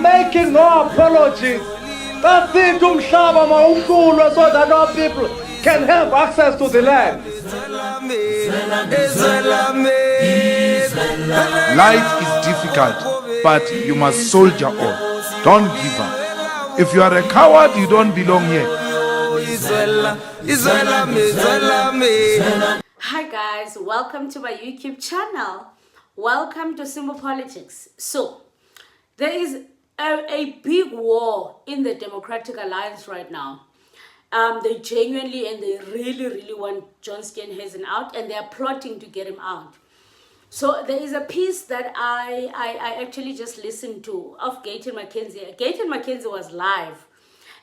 making no apologies. That's it, umhlaba mawuhlulwe, so that our people can have access to the land. Life is difficult, but you must soldier on. Don't give up. If you are a coward, you don't belong here. Hi guys, welcome to my YouTube channel. Welcome to Simple Politics. So, there is a big war in the Democratic Alliance right now. They genuinely and they really want John Steenhuisen out, and they are plotting to get him out. So there is a piece that I actually just listened to of Gayton Mackenzie. Gayton Mackenzie was live,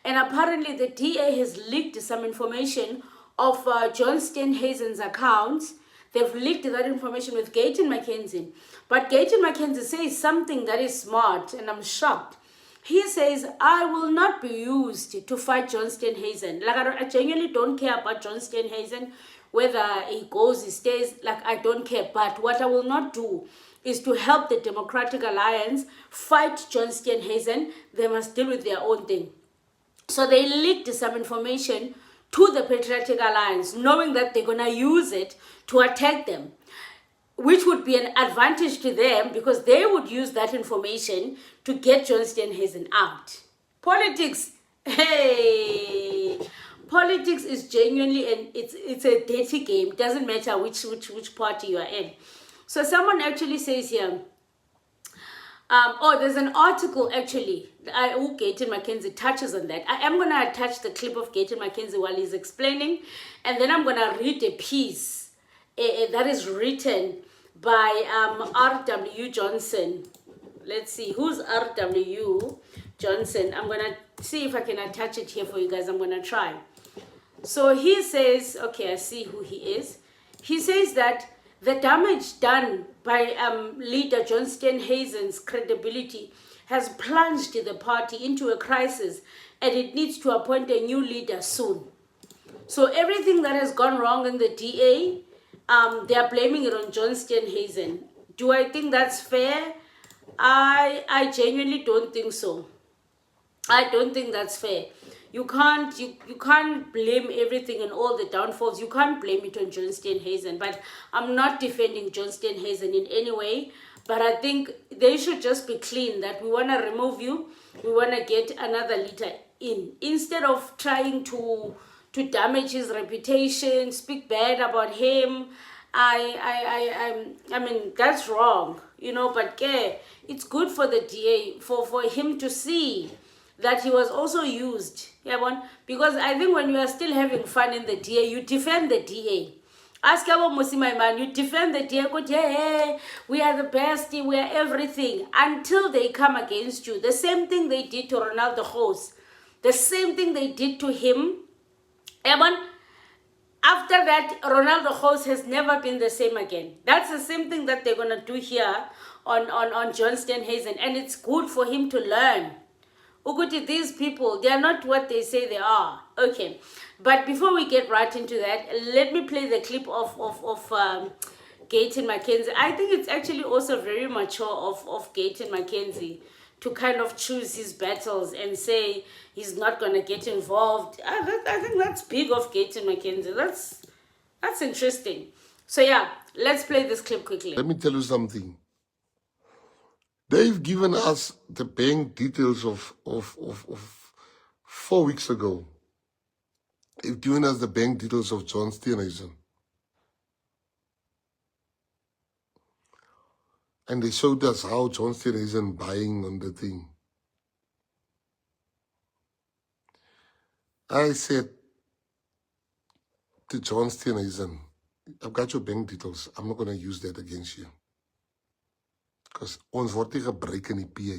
and apparently the DA has leaked some information of John Steenhuisen's accounts. They've leaked that information with Gayton Mackenzie. But Gayton Mackenzie says something that is smart, and I'm shocked. He says, I will not be used to fight John Steenhuisen. Like, I genuinely don't care about John Steenhuisen, whether he goes, he stays, like, I don't care. But what I will not do is to help the Democratic Alliance fight John Steenhuisen. They must deal with their own thing. So they leaked some information to the Patriotic Alliance, knowing that they're going to use it to attack them, which would be an advantage to them because they would use that information to get John Steenhuisen out. Politics, hey, politics is genuinely, and it's a dirty game. It doesn't matter which party you are in. So someone actually says here, there's an article actually, Gayton Mackenzie touches on that. I am going to attach the clip of Gayton Mackenzie while he's explaining, and then I'm going to read a piece that is written by R.W. Johnson. Let's see, who's R.W. Johnson? I'm going to see if I can attach it here for you guys. I'm going to try. So he says, okay, I see who he is. He says that the damage done by leader John Steenhuisen's credibility has plunged the party into a crisis, and it needs to appoint a new leader soon. So everything that has gone wrong in the DA, they are blaming it on John Steenhuisen. Do I think that's fair? I genuinely don't think so. I don't think that's fair. You can't blame everything and all the downfalls. You can't blame it on John Steenhuisen. But I'm not defending John Steenhuisen in any way. But I think they should just be clean that we want to remove you. We want to get another leader in. Instead of trying to damage his reputation, speak bad about him. I mean, that's wrong, you know, but it's good for the DA, for him to see that he was also used, because I think when you are still having fun in the DA, you defend the DA. Ask about Musima man, you defend the DA, go, yeah, we are the best, we are everything, until they come against you. The same thing they did to Ronaldo Host, the same thing they did to him. After that, Ronaldo Host has never been the same again. That's the same thing that they're going to do here on John Steenhuisen. And it's good for him to learn. Uguti, these people, they are not what they say they are. Okay. But before we get right into that, let me play the clip of Gayton Mackenzie. I think it's actually also very mature of Gayton Mackenzie to kind of choose his battles and say he's not going to get involved. I think that's big of Gayton Mackenzie. That's interesting. So yeah, let's play this clip quickly. Let me tell you something. They've given us the bank details of 4 weeks ago. They've given us the bank details of John Steenhuisen. And they showed us how John Steenhuisen buying on the thing. I said to John Steenhuisen, I've got your bank details. I'm not going to use that against you. Because ons word nie gebruik in die PA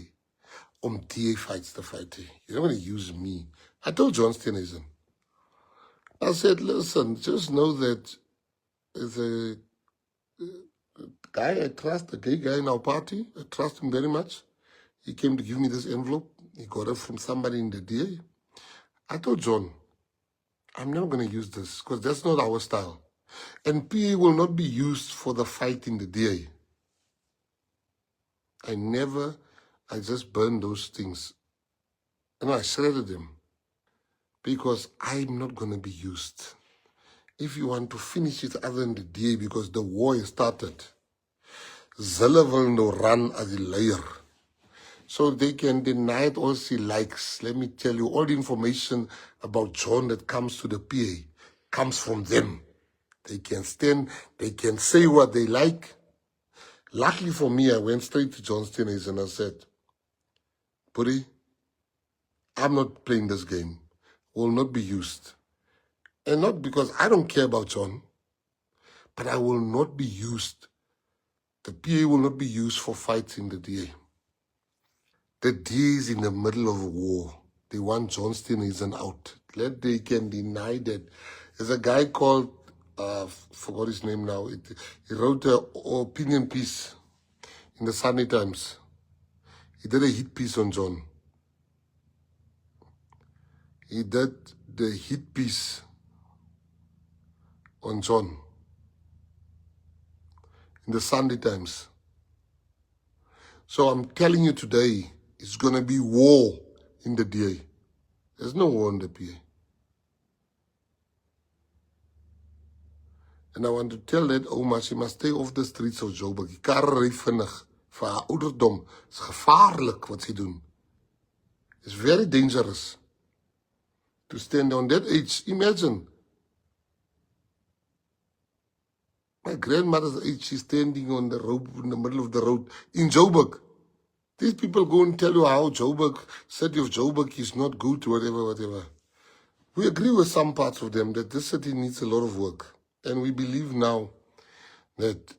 om DA fights to fight. You're not going to use me. I told John Steenhuisen. I said, listen, just know that the guy I trust, the gay guy in our party, I trust him very much. He came to give me this envelope. He got it from somebody in the DA. I told John, I'm not going to use this because that's not our style. And PA will not be used for the fight in the DA. I never I just burned those things. And I shredded them. Because I'm not going to be used. If you want to finish it other than the DA, because the war has started, Zille will no run as a liar. So they can deny it all she likes. Let me tell you, all the information about John that comes to the PA comes from them. They can stand, they can say what they like. Luckily for me, I went straight to John Steenhuisen and I said, Puri, I'm not playing this game. Will not be used. And not because I don't care about John, but I will not be used. The PA will not be used for fighting the DA. The DA is in the middle of a war. They want John Steenhuisen out. They can deny that. There's a guy called, forgot his name now. He wrote an opinion piece in the Sunday Times. He did a hit piece on John. He did the hit piece on John in the Sunday Times. So I'm telling you today, it's going to be war in the DA. There's no war in the PA. And I want to tell that Oma, she must stay off the streets of Joburg. Die karre ry vinnig vir haar ouderdom. It's gevaarlik wat sy doen. It's very dangerous to stand on that age. Imagine. My grandmother's age, she's standing on the road, in the middle of the road, in Joburg. These people go and tell you how Joburg, city of Joburg is not good, whatever. We agree with some parts of them that this city needs a lot of work. And we believe now that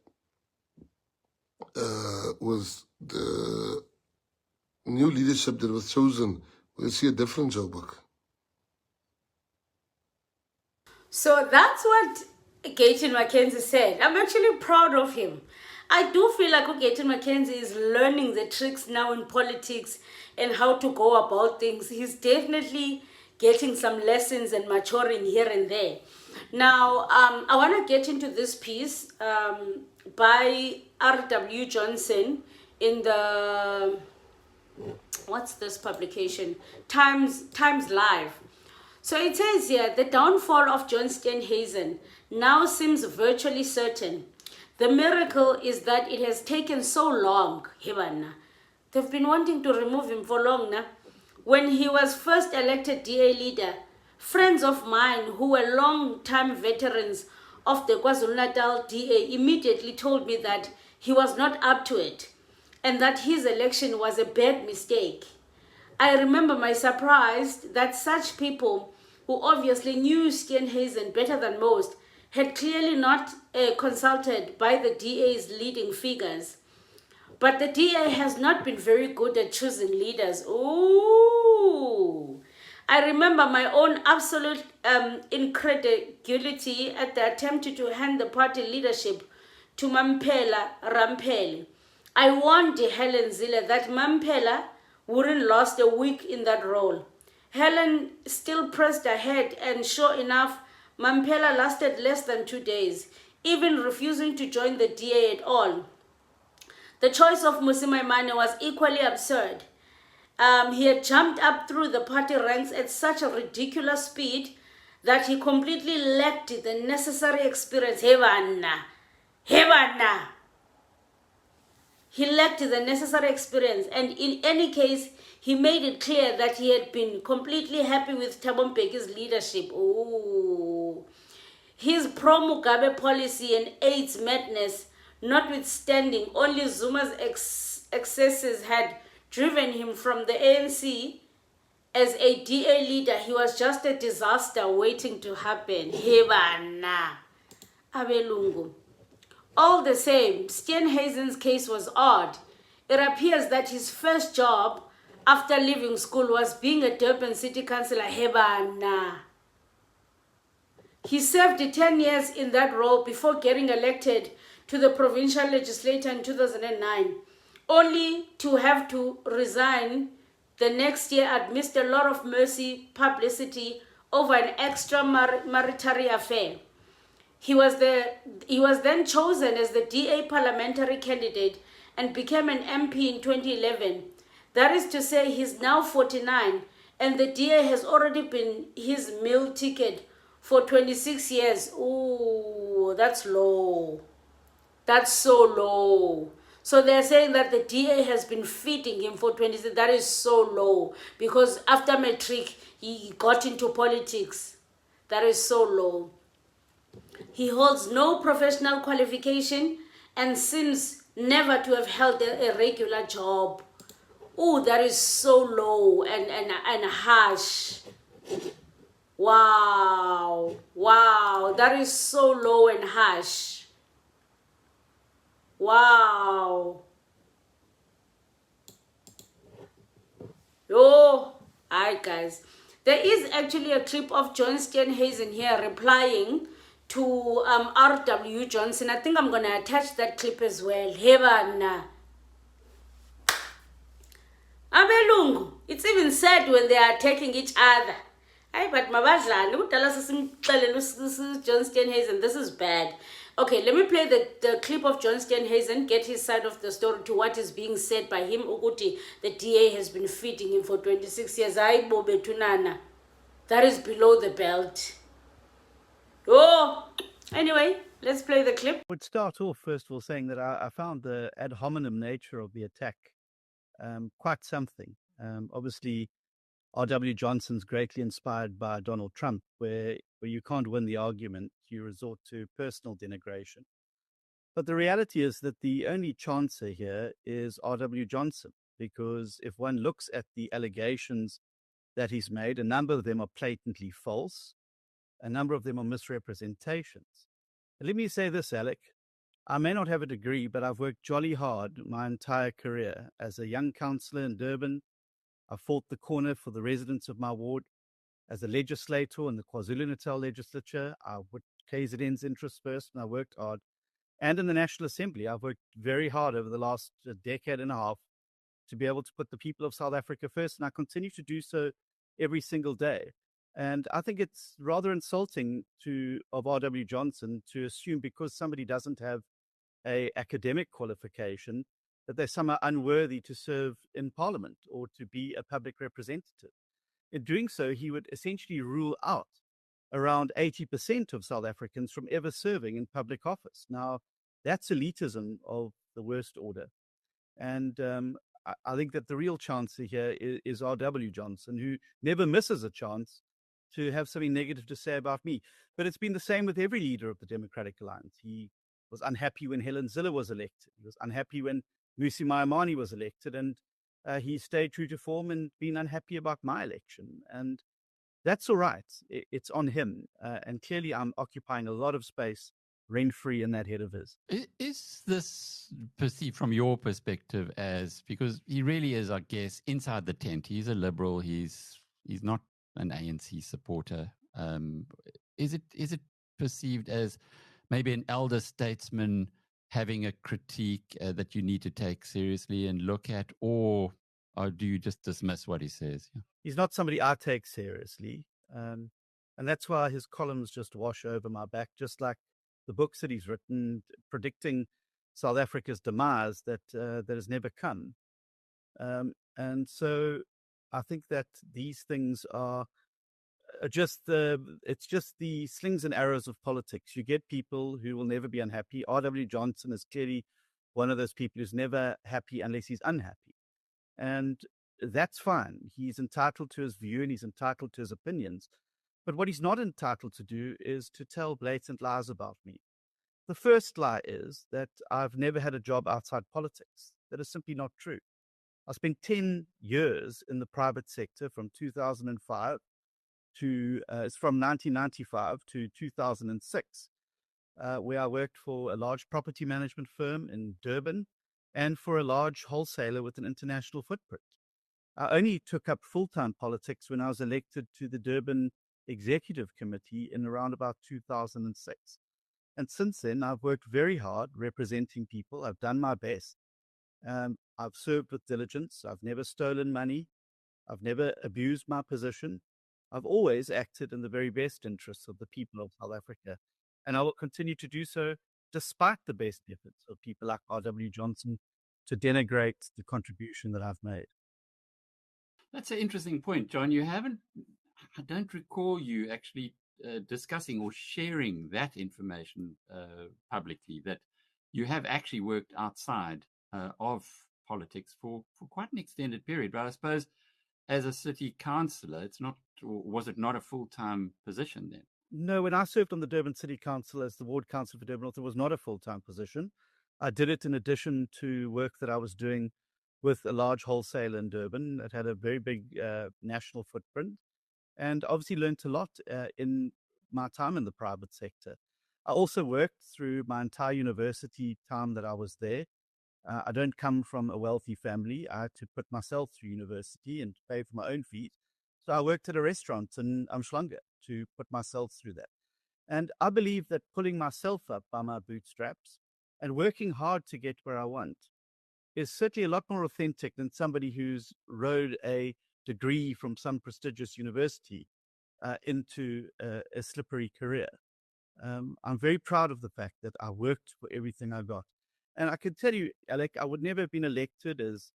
with the new leadership that was chosen, we'll see a different Joburg. So that's what Gayton Mackenzie said. I'm actually proud of him. I do feel like Gayton Mackenzie is learning the tricks now in politics and how to go about things. He's definitely getting some lessons and maturing here and there. Now, I want to get into this piece by R.W. Johnson in the, what's this publication? Times Live. So it says here, the downfall of John Steenhuisen now seems virtually certain. The miracle is that it has taken so long. They've been wanting to remove him for long now. When he was first elected DA leader, friends of mine who were long-time veterans of the KwaZulu-Natal DA immediately told me that he was not up to it and that his election was a bad mistake. I remember my surprise that such people who obviously knew Steenhuisen better than most had clearly not consulted by the DA's leading figures. But the DA has not been very good at choosing leaders. Ooh! I remember my own absolute incredulity at the attempt to hand the party leadership to Mampela Rampeli. I warned Helen Zille that Mampela wouldn't last a week in that role. Helen still pressed ahead, and sure enough, Mampela lasted less than 2 days, even refusing to join the DA at all. The choice of Musimaimane was equally absurd. He had jumped up through the party ranks at such a ridiculous speed that he completely lacked the necessary experience. Hevana. He lacked the necessary experience, and in any case, he made it clear that he had been completely happy with Thabo Mbeki's leadership. Ooh. His pro-Mugabe policy and AIDS madness notwithstanding, only Zuma's excesses had driven him from the ANC. As a DA leader, he was just a disaster waiting to happen. Hebana. Abelungu. All the same, Steenhuisen's case was odd. It appears that his first job after leaving school was being a Durban city councillor. Hebana. He served 10 years in that role before getting elected to the provincial legislature in 2009, only to have to resign the next year amidst a lot of mercy publicity over an extramarital affair. He was then chosen as the DA parliamentary candidate and became an MP in 2011. That is to say, he's now 49, and the DA has already been his meal ticket for 26 years. Ooh, that's low. That's so low. So they're saying that the DA has been feeding him for 26. That is so low because after matric, he got into politics. That is so low. He holds no professional qualification and seems never to have held a regular job. Oh, that is so low and harsh. Wow. Wow. That is so low and harsh. Wow. Oh, hi guys. There is actually a clip of John Steenhuisen here replying to R.W. Johnson. I think I'm going to attach that clip as well. Hebana. Abelungu, it's even sad when they are attacking each other. Ay, but mabadlali, udala sesimxelele John Steenhuisen, this is bad. Okay, let me play the clip of John Steenhuisen, get his side of the story to what is being said by him. Ukuthi, the DA has been feeding him for 26 years. Ay, bobe tunana. That is below the belt. Oh, anyway, let's play the clip. I would start off, first of all, saying that I found the ad hominem nature of the attack quite something. Obviously, R.W. Johnson's greatly inspired by Donald Trump, where you can't win the argument, you resort to personal denigration. But the reality is that the only chancer here is R.W. Johnson, because if one looks at the allegations that he's made, a number of them are blatantly false, a number of them are misrepresentations. And let me say this, Alec. I may not have a degree, but I've worked jolly hard my entire career. As a young councillor in Durban, I fought the corner for the residents of my ward. As a legislator in the KwaZulu-Natal legislature, I put KZN's interests first, and I worked hard. And in the National Assembly, I've worked very hard over the last decade and a half to be able to put the people of South Africa first, and I continue to do so every single day. And I think it's rather insulting of R.W. Johnson to assume because somebody doesn't have an academic qualification that they're somehow unworthy to serve in Parliament or to be a public representative. In doing so, he would essentially rule out around 80% of South Africans from ever serving in public office. Now, that's elitism of the worst order. And I think that the real chancer here is R.W. Johnson, who never misses a chance to have something negative to say about me. But it's been the same with every leader of the Democratic Alliance. He was unhappy when Helen Zille was elected. He was unhappy when Musi Maimane was elected. And he stayed true to form and been unhappy about my election. And that's all right. It's on him. And clearly I'm occupying a lot of space rent-free in that head of his. Is this perceived from your perspective as, because he really is, I guess, inside the tent, he's a liberal, he's not an ANC supporter. Is it perceived as maybe an elder statesman having a critique that you need to take seriously and look at, or do you just dismiss what he says? Yeah. He's not somebody I take seriously. And that's why his columns just wash over my back, just like the books that he's written predicting South Africa's demise that has never come. And so I think that these things are it's just the slings and arrows of politics. You get people who will never be unhappy. R.W. Johnson is clearly one of those people who's never happy unless he's unhappy. And that's fine. He's entitled to his view and he's entitled to his opinions. But what he's not entitled to do is to tell blatant lies about me. The first lie is that I've never had a job outside politics. That is simply not true. I spent 10 years in the private sector from 2005 from 1995 to 2006, where I worked for a large property management firm in Durban and for a large wholesaler with an international footprint. I only took up full-time politics when I was elected to the Durban Executive Committee in around about 2006. And since then, I've worked very hard representing people. I've done my best. I've served with diligence. I've never stolen money. I've never abused my position. I've always acted in the very best interests of the people of South Africa. And I will continue to do so despite the best efforts of people like R.W. Johnson to denigrate the contribution that I've made. That's an interesting point, John. I don't recall you actually discussing or sharing that information publicly, that you have actually worked outside of politics for quite an extended period. But I suppose as a city councillor, it's not, or was it not a full-time position then? No, when I served on the Durban City Council as the ward council for Durban North, it was not a full-time position. I did it in addition to work that I was doing with a large wholesaler in Durban that had a very big national footprint, and obviously learned a lot in my time in the private sector. I also worked through my entire university time that I was there. I don't come from a wealthy family. I had to put myself through university and pay for my own fees. So I worked at a restaurant in Umhlanga to put myself through that. And I believe that pulling myself up by my bootstraps and working hard to get where I want is certainly a lot more authentic than somebody who's rode a degree from some prestigious university into a slippery career. I'm very proud of the fact that I worked for everything I got. And I can tell you, Alec, I would never have been elected as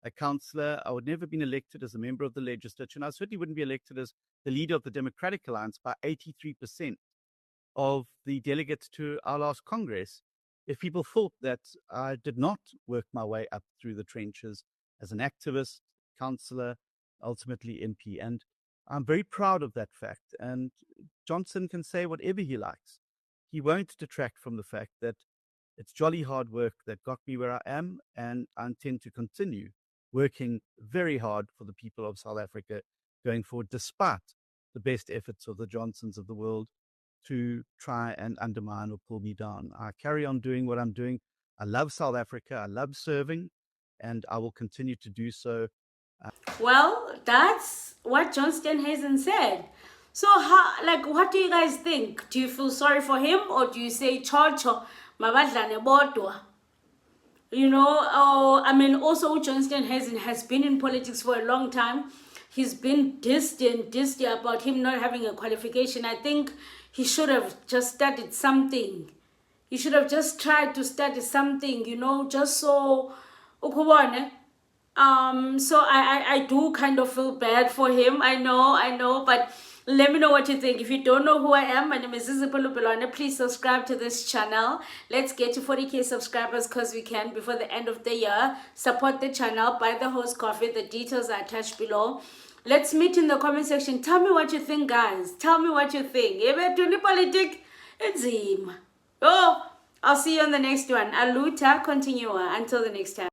a councillor. I would never have been elected as a member of the legislature. And I certainly wouldn't be elected as the leader of the Democratic Alliance by 83% of the delegates to our last Congress if people thought that I did not work my way up through the trenches as an activist, councillor, ultimately MP. And I'm very proud of that fact. And Johnson can say whatever he likes. He won't detract from the fact that it's jolly hard work that got me where I am, and I intend to continue working very hard for the people of South Africa going forward, despite the best efforts of the Johnsons of the world to try and undermine or pull me down. I carry on doing what I'm doing. I love South Africa. I love serving, and I will continue to do so. Well, that's what John Steenhuisen said. So, what do you guys think? Do you feel sorry for him, or do you say, Chocho, mabadlane bodwa? You know, also John Steenhuisen has been in politics for a long time. He's been dissed about him not having a qualification. I think he should have just studied something. He should have just tried to study something, just so ukubone. So I do kind of feel bad for him. I know, but let me know what you think. If you don't know who I am, my name is Zizipolo Belwane. Please subscribe to this channel. Let's get to 40k subscribers because we can before the end of the year. Support the channel, buy the host coffee. The details are attached below. Let's meet in the comment section. Tell me what you think, guys. Tell me what you think. Oh, I'll see you on the next one. Aluta continua. Until the next time.